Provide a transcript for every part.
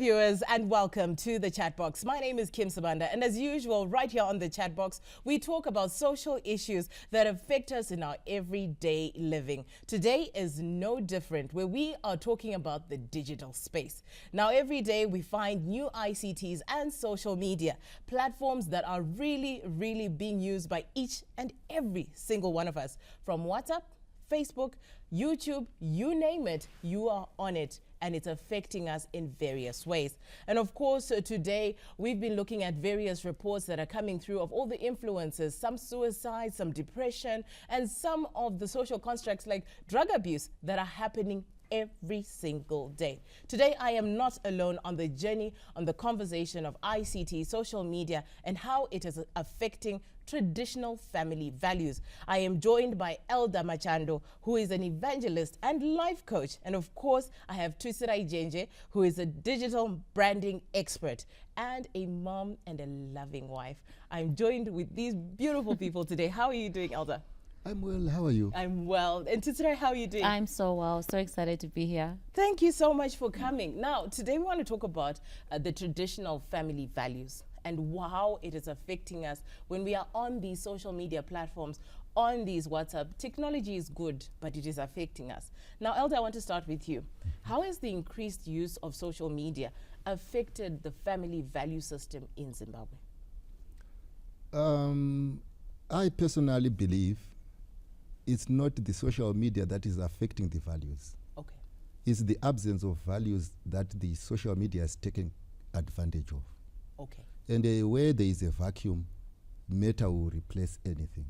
viewers, and welcome to the chat box. My name is Kim Sabanda, and as usual, right here on the chat box, we talk about social issues that affect us in our everyday living. Today is no different, where we are talking about the digital space. Now, every day we find new ICTs and social media platforms that are really being used by each and every single one of us. From WhatsApp, Facebook, YouTube, you name it, you are on it, and it's affecting us in various ways. And of course, today we've been looking at various reports that are coming through of all the influences, some suicide, some depression, and some of the social constructs like drug abuse that are happening every single day. Today, I am not alone on the journey, on the conversation of ICT, social media, and how it is affecting traditional family values. I am joined by Elder Machando, who is an evangelist and life coach. And of course, I have Tusirai Jenje, who is a digital branding expert and a mom and a loving wife. I'm joined with these beautiful people today. How are you doing, Elder? I'm well. How are you? I'm well. And Tusirai, how are you doing? I'm so well. So excited to be here. Thank you so much for coming. Now, today we want to talk about the traditional family values and how it is affecting us when we are on these social media platforms, on these WhatsApp. Technology is good, but it is affecting us. Now, Elder, I want to start with you. How has the increased use of social media affected the family value system in Zimbabwe? I personally believe it's not the social media that is affecting the values. Okay. It's the absence of values that the social media is taking advantage of. Okay. And where there is a vacuum, matter will replace anything.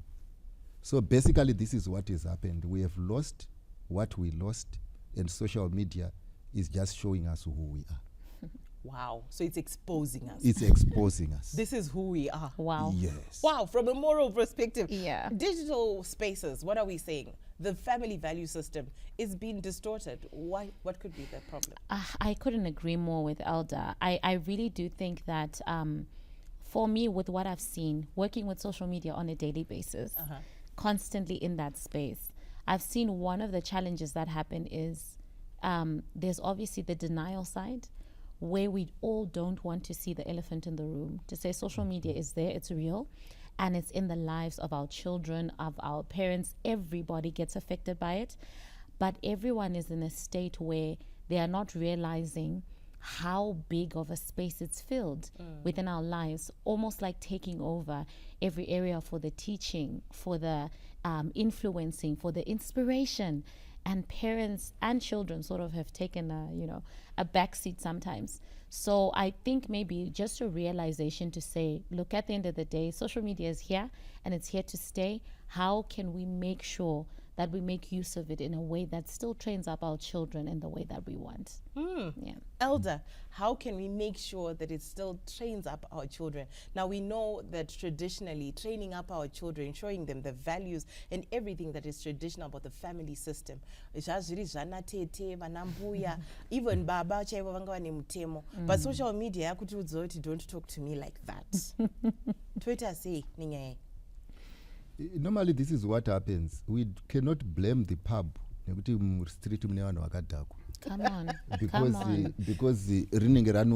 So basically, this is what has happened. We have lost what we lost, and social media is just showing us who we are. Wow. So it's exposing us. It's exposing us. This is who we are. Wow. Yes. Wow. From a moral perspective. Yeah. Digital spaces, what are we saying? The family value system is being distorted. Why? What could be the problem? I couldn't agree more with Elder. I really do think that for me, with what I've seen, working with social media on a daily basis, constantly in that space, I've seen one of the challenges that happen is there's obviously the denial side, where we all don't want to see the elephant in the room, to say social media is there, it's real, and it's in the lives of our children, of our parents. Everybody gets affected by it, but everyone is in a state where they are not realizing how big of a space it's filled within our lives, almost like taking over every area for the teaching, for the influencing, for the inspiration. And parents and children sort of have taken a backseat sometimes. So I think maybe just a realization to say, look, at the end of the day, social media is here and it's here to stay. How can we make sure that we make use of it in a way that still trains up our children in the way that we want? Yeah. Elder, how can we make sure that it still trains up our children? Now, we know that traditionally training up our children, showing them the values and everything that is traditional about the family system. Even baba chaivo vanga vane mutemo. But social media yakuti don't talk to me like that. Twitter say ninyaye. Normally, this is what happens. We cannot blame the pub. Come on. Because running around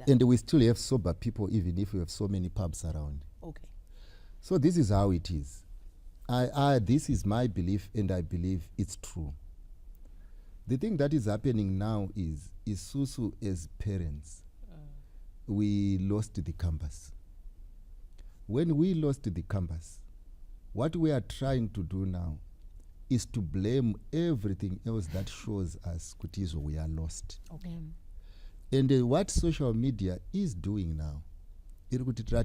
and we still have sober people even if we have so many pubs around. Okay. So this is how it is. This is my belief, and I believe it's true. The thing that is happening now is Susu, as parents, we lost the compass. When we lost the compass, what we are trying to do now is to blame everything else that shows us Kutizo we are lost. Okay. And what social media is doing now, it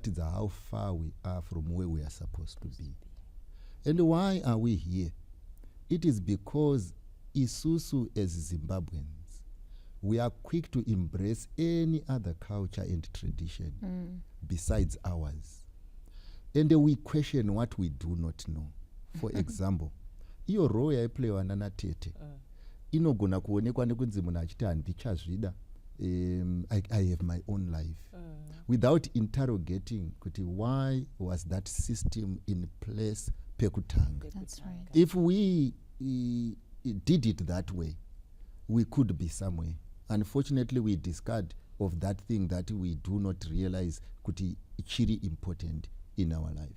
is how far we are from where we are supposed to be. And why are we here? It is because Isusu as Zimbabweans, we are quick to embrace any other culture and tradition besides ours. And we question what we do not know. For example, iyo role yaiplewa nana tete inogona kuonekwa nekunzi munhu achiti handichazvida, I have my own life, without interrogating kuti why was that system in place pekutanga. That's right. If we did it that way, we could be somewhere. unfortunately we discard of that thing that we do not realize kuti chiri important in our life.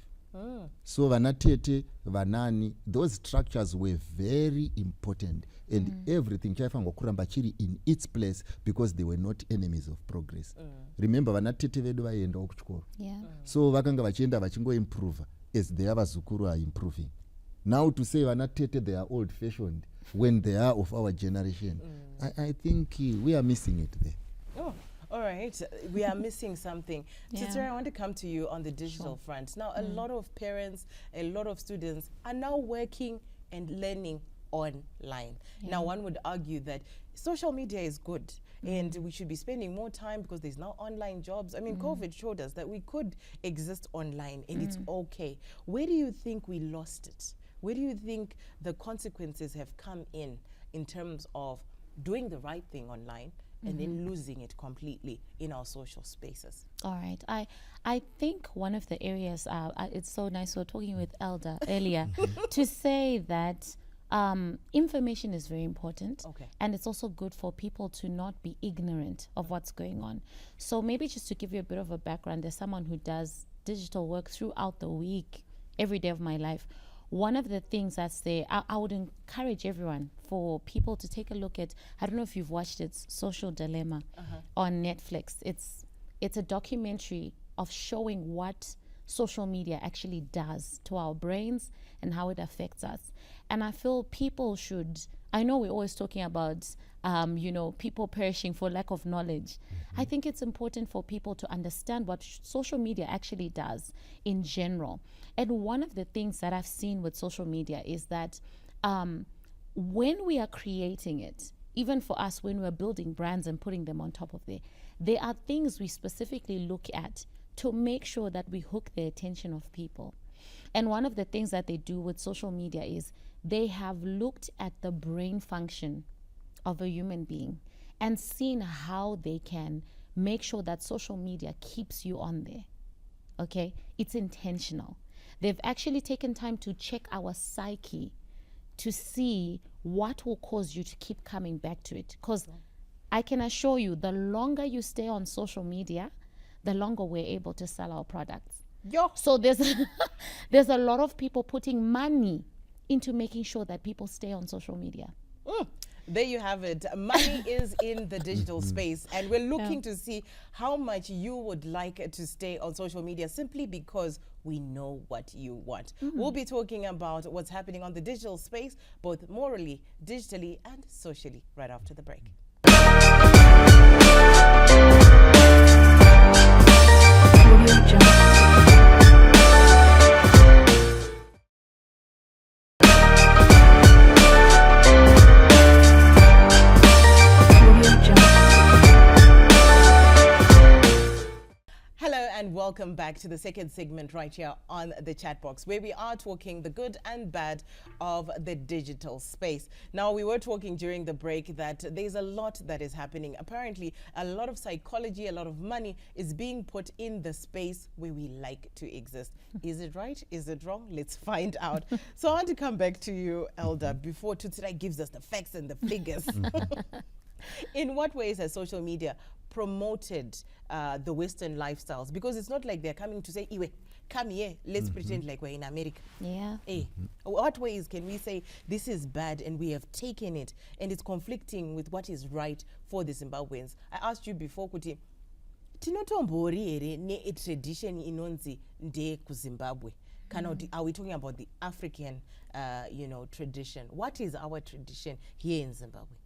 So vanatete vanani, those structures were very important, and everything chaifanirwa kuramba chiri in its place because they were not enemies of progress. Remember vanatete vedu vaiendawo kuchikoro, so vakanga vachienda vachingoimprove as their vazukuru are improving. Now to say vanatete they are old fashioned when they are of our generation, I think we are missing it there. Oh, all right. We are missing something. Yeah. Sister, I want to come to you on the digital front. Now, a lot of parents, a lot of students are now working and learning online. Now, one would argue that social media is good and we should be spending more time because there's now online jobs. I mean, COVID showed us that we could exist online and it's okay. Where do you think we lost it? Where do you think the consequences have come in terms of doing the right thing online and then losing it completely in our social spaces? All right. I think one of the areas, it's so nice, we were talking with Elder earlier, to say that information is very important. And it's also good for people to not be ignorant of what's going on. So maybe just to give you a bit of a background, there's someone who does digital work throughout the week, every day of my life. One of the things that's there, I would encourage everyone for people to take a look at, I don't know if you've watched it, Social Dilemma on Netflix. It's a documentary of showing what social media actually does to our brains and how it affects us. And I feel people should, I know we're always talking about, people perishing for lack of knowledge. I think it's important for people to understand what social media actually does in general. And one of the things that I've seen with social media is that when we are creating it, even for us, when we're building brands and putting them on top of there are things we specifically look at to make sure that we hook the attention of people. And one of the things that they do with social media is they have looked at the brain function of a human being and seen how they can make sure that social media keeps you on there. Okay? It's intentional. They've actually taken time to check our psyche to see what will cause you to keep coming back to it. Because I can assure you, the longer you stay on social media, the longer we're able to sell our products. So there's a lot of people putting money into making sure that people stay on social media. There you have it. Money is in the digital space, and we're looking to see how much you would like to stay on social media simply because we know what you want. We'll be talking about what's happening on the digital space, both morally, digitally, and socially, right after the break. And welcome back to the second segment right here on the chat box, where we are talking the good and bad of the digital space. Now, we were talking during the break that there's a lot that is happening. Apparently, a lot of psychology, a lot of money is being put in the space where we like to exist. Is it right? Is it wrong? Let's find out. So I want to come back to you, Elder, before today gives us the facts and the figures. In what ways has social media promoted the Western lifestyles? Because it's not like they're coming to say, Iwe, come here, let's pretend like we're in America. What ways can we say this is bad and we have taken it and it's conflicting with what is right for the Zimbabweans? I asked you before, Kuti, tinotombori ere ne tradition inonzi nde ku Zimbabwe? Are we talking about the African, tradition? What is our tradition here in Zimbabwe?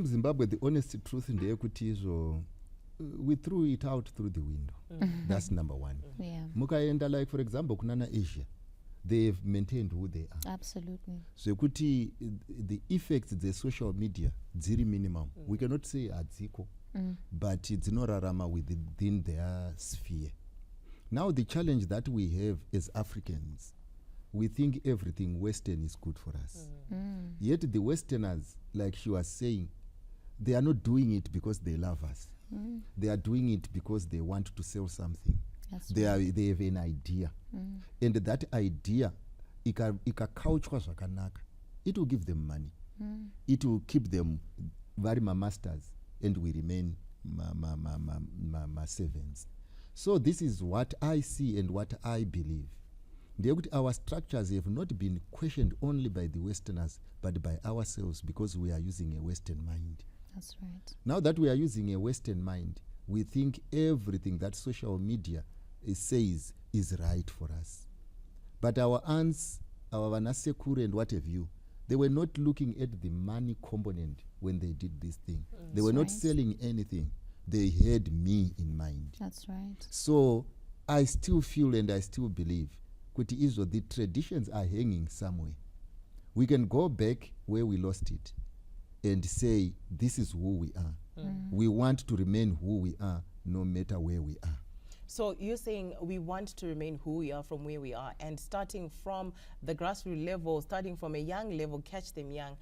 Zimbabwe, the honest truth in the equity is we threw it out through the window. That's number one. Mukaenda, like for example, kunana Asia, they've maintained who they are. Absolutely. So kuti the effects the social media ziri minimum. We cannot say adziko, but it's dzinorarama within their sphere. Now the challenge that we have as Africans, we think everything Western is good for us. Yet the Westerners, like she was saying, they are not doing it because they love us. They are doing it because they want to sell something. They have an idea. And that idea, ikakauchwa zvakanaka, it will give them money. It will keep them vari masters and we remain servants. So this is what I see and what I believe. Our structures have not been questioned only by the Westerners, but by ourselves, because we are using a Western mind. That's right. Now that we are using a Western mind, we think everything that social media says is right for us. But our aunts, our Vanasekuru and what have you, they were not looking at the money component when they did this thing. They were not selling anything. They had me in mind. That's right. So I still feel and I still believe the traditions are hanging somewhere. We can go back where we lost it and say, this is who we are. We want to remain who we are, no matter where we are. So you're saying we want to remain who we are from where we are, and starting from the grassroots level, starting from a young level, catch them young,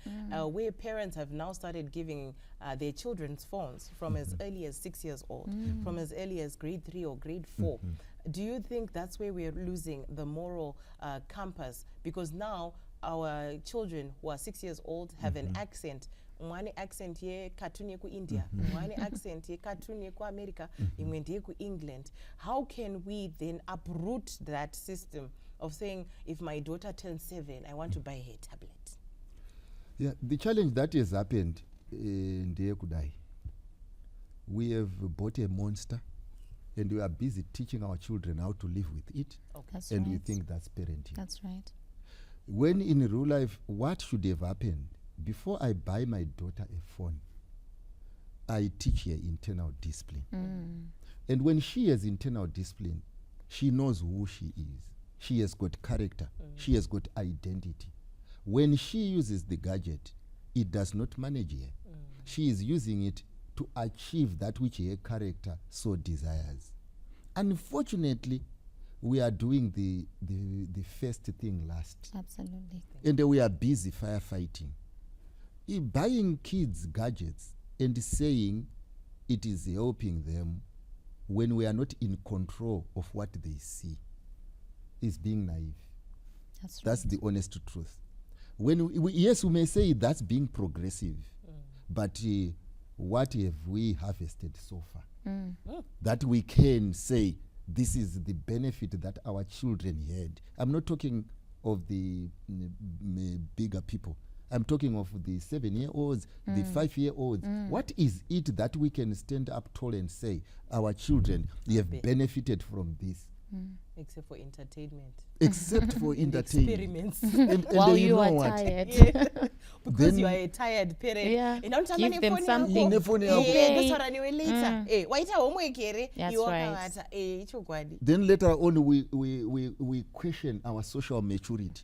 where parents have now started giving their children's phones from as early as 6 years old, from as early as grade 3 or grade 4. Do you think that's where we're losing the moral compass? Because now our children who are 6 years old have an accent. One accent ye cartoon ku India, one accent ye cartoon ku America, imwende ku England. How can we then uproot that system of saying, if my daughter turns 7, I want to buy her a tablet? Yeah, the challenge that has happened in Kudai, we have bought a monster and we are busy teaching our children how to live with it. That's and right. we think that's parenting. That's right. When in real life, what should have happened? Before I buy my daughter a phone, I teach her internal discipline. And when she has internal discipline, she knows who she is. She has got character. She has got identity. When she uses the gadget, it does not manage her. She is using it to achieve that which her character so desires. Unfortunately, we are doing the first thing last. Absolutely. And we are busy firefighting. Buying kids gadgets and saying it is helping them when we are not in control of what they see is being naive. That's the honest truth. When yes, we may say that's being progressive, but what have we harvested so far? That we can say this is the benefit that our children had. I'm not talking of the bigger people. I'm talking of the 7-year-olds, the 5-year-olds. What is it that we can stand up tall and say our children have benefited from this? Except for entertainment. Except for entertainment. Experiments. And While you are know what? tired. Because Then you are a tired parent. Yeah. Give them something. This one later. Wait homework here. That's right. Then later on we question our social maturity.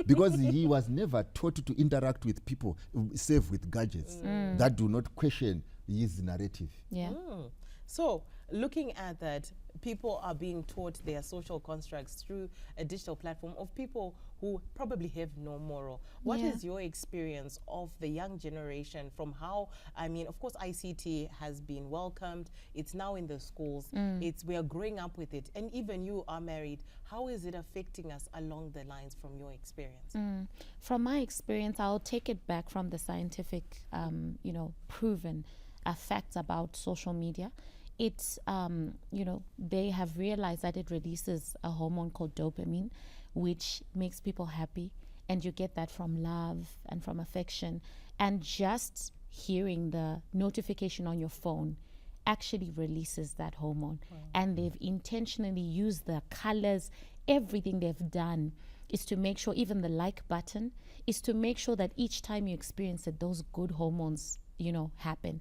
Because he was never taught to interact with people save with gadgets that do not question his narrative. Yeah. So, looking at that, people are being taught their social constructs through a digital platform of people who probably have no moral. What is your experience of the young generation from how, I mean, of course, ICT has been welcomed. It's now in the schools. We are growing up with it. And even you are married. How is it affecting us along the lines from your experience? From my experience, I'll take it back from the scientific, proven facts about social media. It's, they have realized that it releases a hormone called dopamine, which makes people happy. And you get that from love and from affection. And just hearing the notification on your phone actually releases that hormone. And they've intentionally used the colors, everything they've done is to make sure, even the like button, is to make sure that each time you experience it, those good hormones, happen.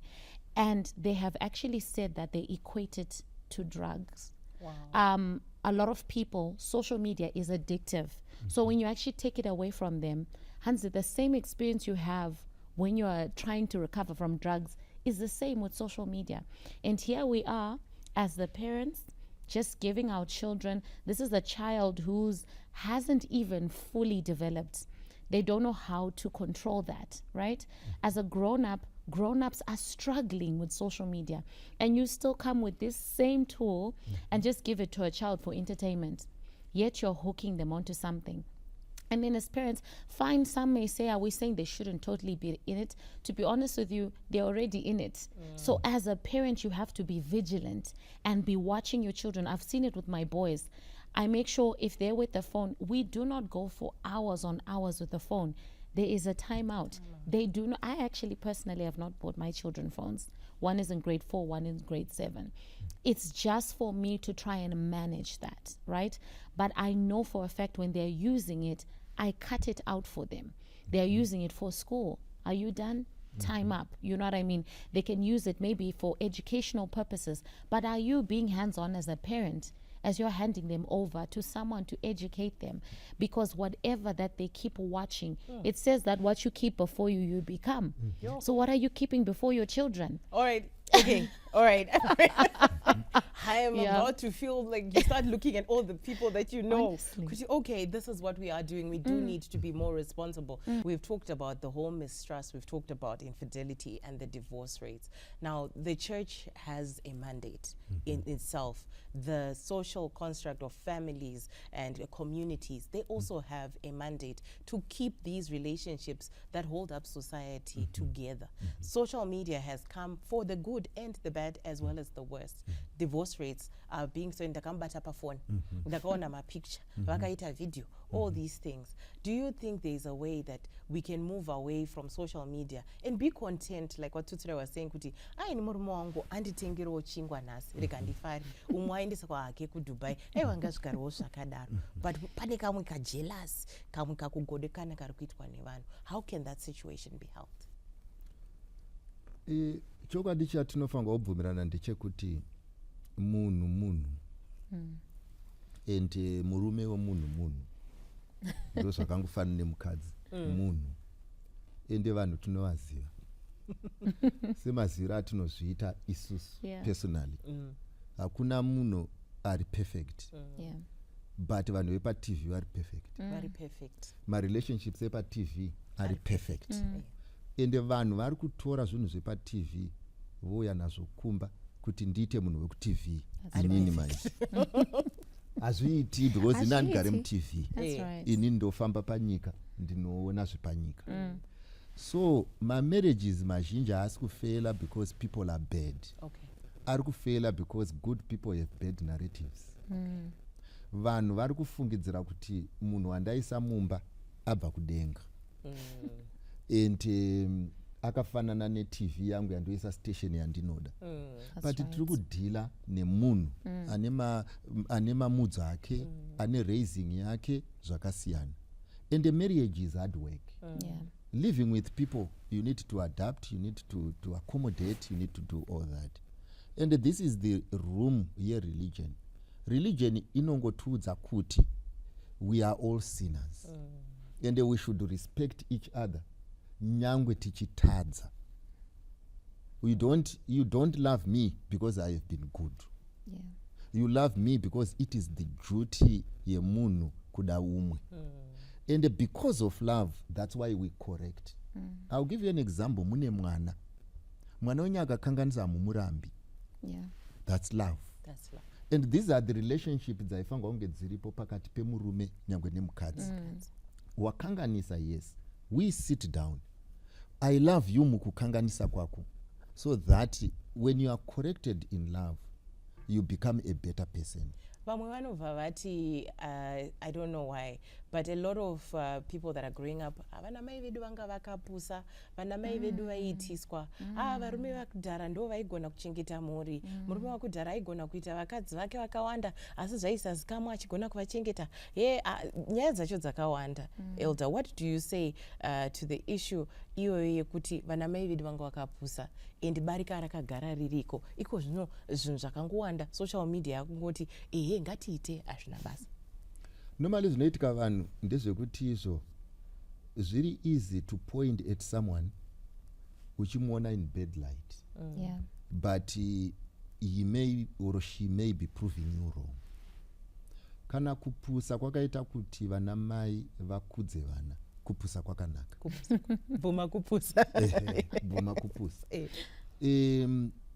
And they have actually said that they equate it to drugs. Wow. A lot of people, social media is addictive. So when you actually take it away from them, Hansi, the same experience you have when you are trying to recover from drugs is the same with social media. And here we are as the parents, just giving our children, this is a child who's hasn't even fully developed. They don't know how to control that, right? As a grown-ups are struggling with social media, and you still come with this same tool and just give it to a child for entertainment, yet you're hooking them onto something. And then as parents, fine, some may say, are we saying they shouldn't totally be in it? To be honest with you, they're already in it. So as a parent, you have to be vigilant and be watching your children. I've seen it with my boys. I make sure if they're with the phone, we do not go for hours on hours with the phone. There is a timeout. They do not. I actually personally have not bought my children phones. One is in grade 4, one in grade 7. It's just for me to try and manage that, right? But I know for a fact when they're using it, I cut it out for them. They're using it for school. Are you done? Time up. You know what I mean? They can use it maybe for educational purposes. But are you being hands-on as a parent as you're handing them over to someone to educate them? Because whatever that they keep watching, it says that what you keep before you, you become. So what are you keeping before your children? All right. Okay. All right. I am about to feel like you start looking at all the people that you know. Honestly. Okay, this is what we are doing. We do need to be more responsible. We've talked about the whole mistrust. We've talked about infidelity and the divorce rates. Now, the church has a mandate in itself. The social construct of families and communities, they also have a mandate to keep these relationships that hold up society together. Social media has come for the good and the bad as well as the worst. Divorce rates are being so ndakambata pa phone, ndakaona ma picture, vakaita video, all these things. Do you think there's a way that we can move away from social media and be content, like what Tutsura was saying, kuti ai ni murume wangu anditengero chingwa nasi rega ndifari umwe aendesa kwa hake ku Dubai wangazvigarawo zvakadaro, but pane kamwe ka jealous, kamwe kakugodekana kari kuitwa nevanhu. How can that situation be helped? Chokwadi chatinofanirwa kubvumirana ndechekuti munhu and murume wemunhu ndo zvakangofanana nemukadzi munhu ende vanhu tinovaziva semaziro atinozviita isusu personally. Hakuna munhu ari perfect, but vanhu vepaTV vari perfect. Very perfect. Marelationships epaTV ari perfect. Ende vanhu vari kutora zvinhu zvepaTV vouya nazvo kumba kuti ndiite munhu wekuTV. Inini manje hazviiti because ini handigare muTV. Ini ndofamba panyika ndinoona zvepanyika. So marriages mazhinji haasi kufela because people are bad. Ari kufela because good people have bad narratives. Vanhu vari kufungidzira kuti munhu wandaisa mumba abva kudenga. And akafanana neTV yangu yandoisa station yandinoda. But tiri kudhila nemunhu ane mamudzo ake, ane raising yake zvakasiyana. And the marriage is hard work. Living with people, you need to adapt, you need to accommodate, you need to do all that. And this is the room here, religion. Religion inongotiudza kuti we are all sinners. And we should respect each other. Nyangwe tichitadza. You don't love me because I have been good. You love me because it is the duty yemunhu kuda umwe. And because of love, that's why we correct. I'll give you an example. Mune mwana wenyu akakanganisa mumurambi. That's love. And these are the relationships dzaifanirwa kunge dziripo pakati pemurume nyangwe nemukadzi. Wakanganisa, yes, we sit down. I love you mukukanganisa kwako, so that when you are corrected in love, you become a better person. Vamwe vanobva vati, I don't know why, but a lot of people that are growing up, vana mai vedu vanga vakapusa, vana mai vedu vaiitiswa, varume vakudhara ndo vaigona kuchengeta mhuri, murume wakudhara aigona kuita vakadzi vake vakawanda, asi zvaisazikamwa achigona kuvachengeta. Nyaya dzacho dzakawanda. Elder, what do you say to the issue iyoyo yekuti vana mai vedu vanga vakapusa and barika rakagara ririko? Iko zvino zvinhu zvakangowanda, social media yakungoti ngatiite hazvina basa. Normally zvinoitika vanhu ndezvekuti izvo zviri easy to point at someone uchimuona in bad light. But he may or she may be proving you wrong. Kana kupusa kwakaita kuti vana mai vakudze vana, kupusa kwakanaka. Buma kupusa. Buma kupusa.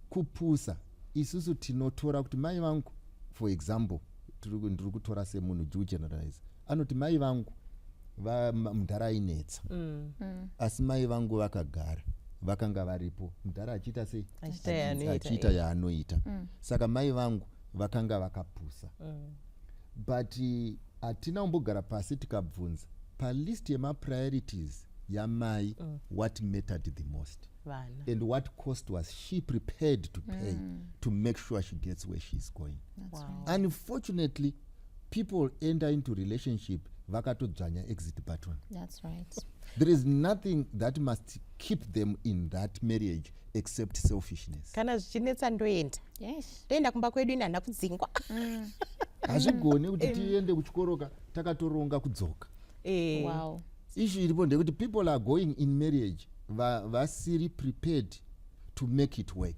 Kupusa isusu tinotora kuti mai vangu, for example, ndiri kutora semunhu, do generalize, anoti mai vangu mudhara ainetsa asi mai vangu vakagara vakanga varipo mudhara achiita sei achiita yaanoita saka mai vangu vakanga vakapusa but hatina kumbogara pasi tikabvunza palist yemapriorities yamai what mattered the most and what cost was she prepared to pay to make sure she gets where she's going. Unfortunately, people enter into relationship vakatodzvanya exit button. That's right. There is nothing that must keep them in that marriage except selfishness. Kana zvichinetsa ndoenda. Yes. Ndoenda kumba kwedu ina hana kudzingwa. Hazvigone kuti tiende kuchikoroka takatoronga kudzoka. Wow. Issue iripo ndekuti people are going in marriage vasiri prepared to make it work.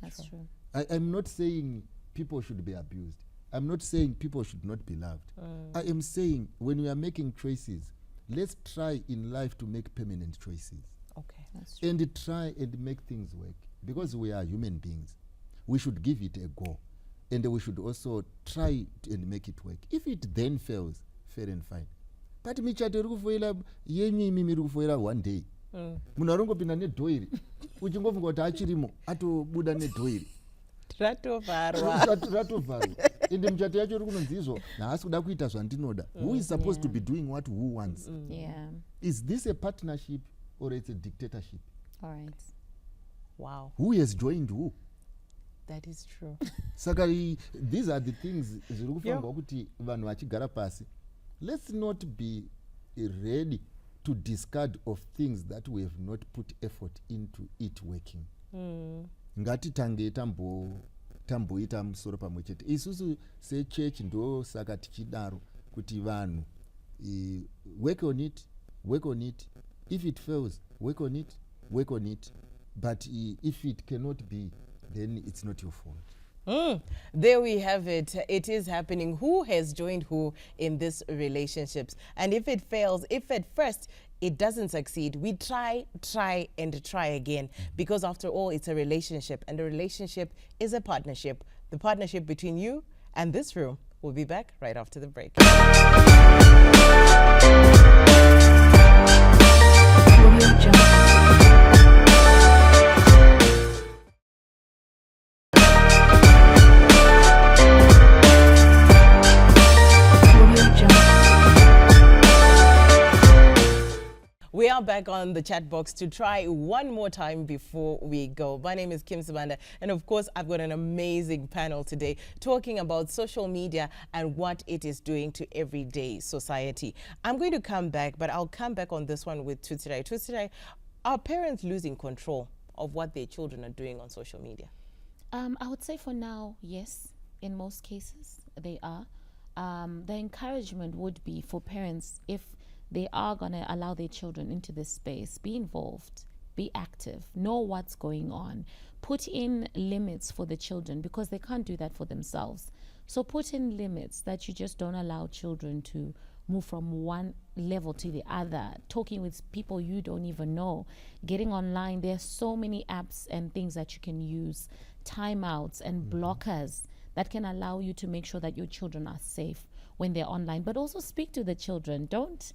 That's true. I'm not saying people should be abused. I'm not saying people should not be loved. I am saying when we are making choices, let's try in life to make permanent choices. Okay. That's true. And try and make things work. Because we are human beings, we should give it a go. And we should also try and make it work. If it then fails, fair and fine. But michato iri kufoira yenyu imimi iri kufoira one day. Munhu arongopinda nedhoiri uchingofunga kuti achirimo atobuda nedhoiri ratovharwa ende michato yacho iri kunonzi izvo haasi kuda kuita zvandinoda. Who is supposed to be doing what who wants? Is this a partnership or it's a dictatorship? All right. Wow. Who has joined who? That is true. Saka these are the things zviri kufangwa kuti vanhu vachigara pasi. Let's not be ready to discard of things that we have not put effort into it working. Ngatitange tamboita musoro pamwe chete. Isusu sechurch ndo saka tichidaro kuti vanhu work on it. If it fails, work on it. But if it cannot be, then it's not your fault. There we have it. It is happening. Who has joined who in these relationships? And if it fails, if at first it doesn't succeed, we try again. Because after all, it's a relationship. And a relationship is a partnership. The partnership between you and this room. We'll be back right after the break. We are back on the chat box to try one more time before we go. My name is Kim Sabanda, and of course, I've got an amazing panel today talking about social media and what it is doing to everyday society. I'm going to come back, but I'll come back on this one with Tutsirai. Tutsirai, are parents losing control of what their children are doing on social media? I would say for now, yes. In most cases, they are. The encouragement would be for parents, if they are going to allow their children into this space, be involved, be active, know what's going on, put in limits for the children because they can't do that for themselves. So put in limits that you just don't allow children to move from one level to the other, talking with people you don't even know, getting online. There's so many apps and things that you can use, timeouts and blockers that can allow you to make sure that your children are safe when they're online. But also speak to the children. Don't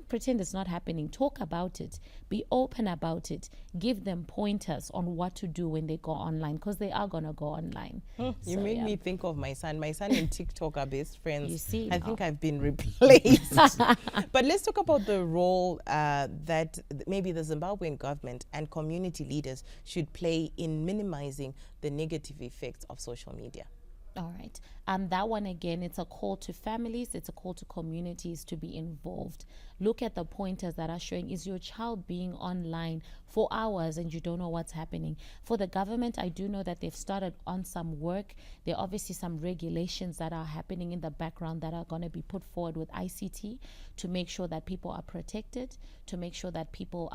pretend it's not happening. Talk about it. Be open about it. Give them pointers on what to do when they go online, because they are going to go online. You made me think of my son. My son and TikTok are best friends. You see, I think I've been replaced. But let's talk about the role that maybe the Zimbabwean government and community leaders should play in minimizing the negative effects of social media. All right. That one again, it's a call to families, it's a call to communities to be involved. Look at the pointers that are showing, is your child being online for hours and you don't know what's happening? For the government, I do know that they've started on some work. There are obviously some regulations that are happening in the background that are going to be put forward with ICT to make sure that people are protected, to make sure that people,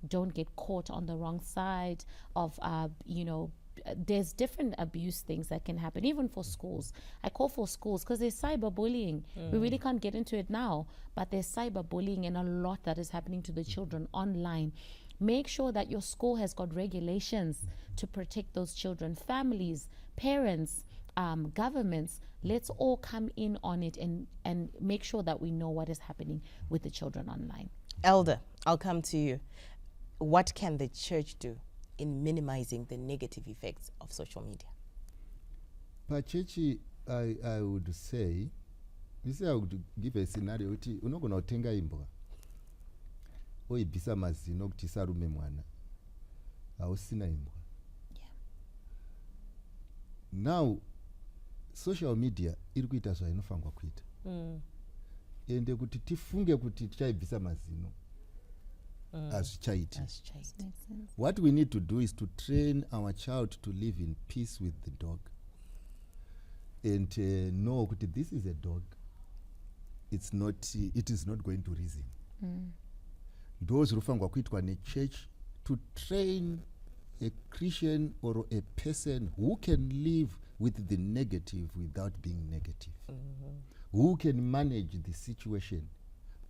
don't get caught on the wrong side of, there's different abuse things that can happen, even for schools. I call for schools because there's cyberbullying. We really can't get into it now, but there's cyberbullying and a lot that is happening to the children online. Make sure that your school has got regulations to protect those children. Families, parents, governments, let's all come in on it and make sure that we know what is happening with the children online. Elder, I'll come to you. What can the church do in minimizing the negative effects of social media? Pachechi, I would say, I would give a scenario. Unogona utenga imbwa oibvisa mazino kuti isarume mwana hausina imbwa. Now social media iri kuita zvainofanirwa kuita ende kuti tifunge kuti tichaibvisa mazino hazvichaiti. What we need to do is to train our child to live in peace with the dog and know kuti this is a dog, it is not going to reason. Ndo zvinofanirwa kuitwa nechurch to train a Christian or a person who can live with the negative without being negative, who can manage the situation,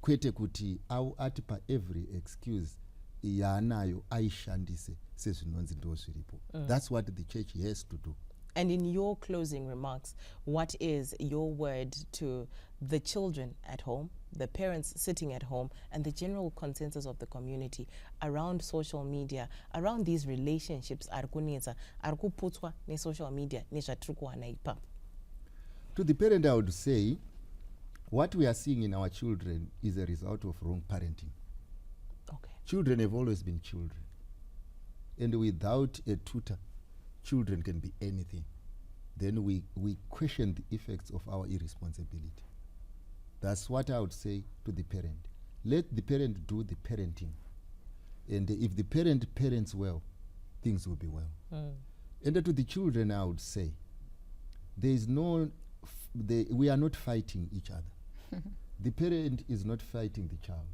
kwete kuti au ati pa every excuse yaanayo aishandise sezvinonzi ndo zviripo. That's what the church has to do. And in your closing remarks, what is your word to the children at home, the parents sitting at home, and the general consensus of the community around social media, around these relationships arikuputwa ne social media nezvatirikuwana ipa? To the parent, I would say, what we are seeing in our children is a result of wrong parenting. Okay. Children have always been children. And without a tutor, children can be anything. Then we question the effects of our irresponsibility. That's what I would say to the parent. Let the parent do the parenting. And if the parent parents well, things will be well. And to the children, I would say, there is we are not fighting each other. The parent is not fighting the child.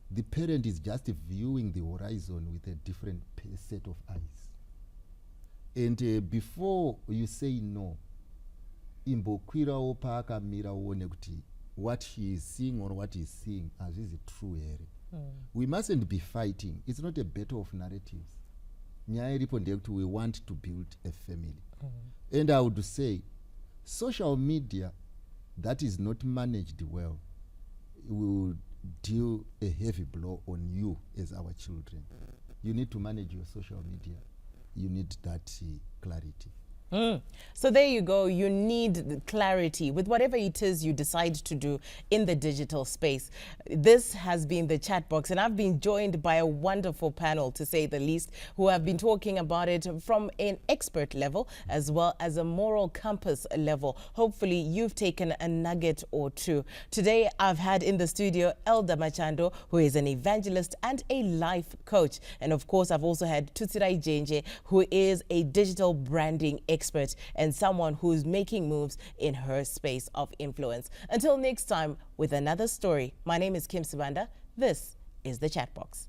The parent is just viewing the horizon with a different set of eyes. And before you say no, imbokwirawo paakamira uone kuti what she is seeing or what he is seeing hazvizi true here. We mustn't be fighting. It's not a battle of narratives. Nyaya iripo ndeyekuti we want to build a family. And I would say social media that is not managed well will deal a heavy blow on you as our children. You need to manage your social media. You need that clarity. So there you go. You need the clarity with whatever it is you decide to do in the digital space. This has been the Chat Box, and I've been joined by a wonderful panel, to say the least, who have been talking about it from an expert level as well as a moral compass level. Hopefully you've taken a nugget or two. Today I've had in the studio Elder Machando, who is an evangelist and a life coach. And of course I've also had Tutsirai Jenje, who is a digital branding expert and someone who's making moves in her space of influence. Until next time with another story, my name is Kim Sibanda. This is the Chat Box.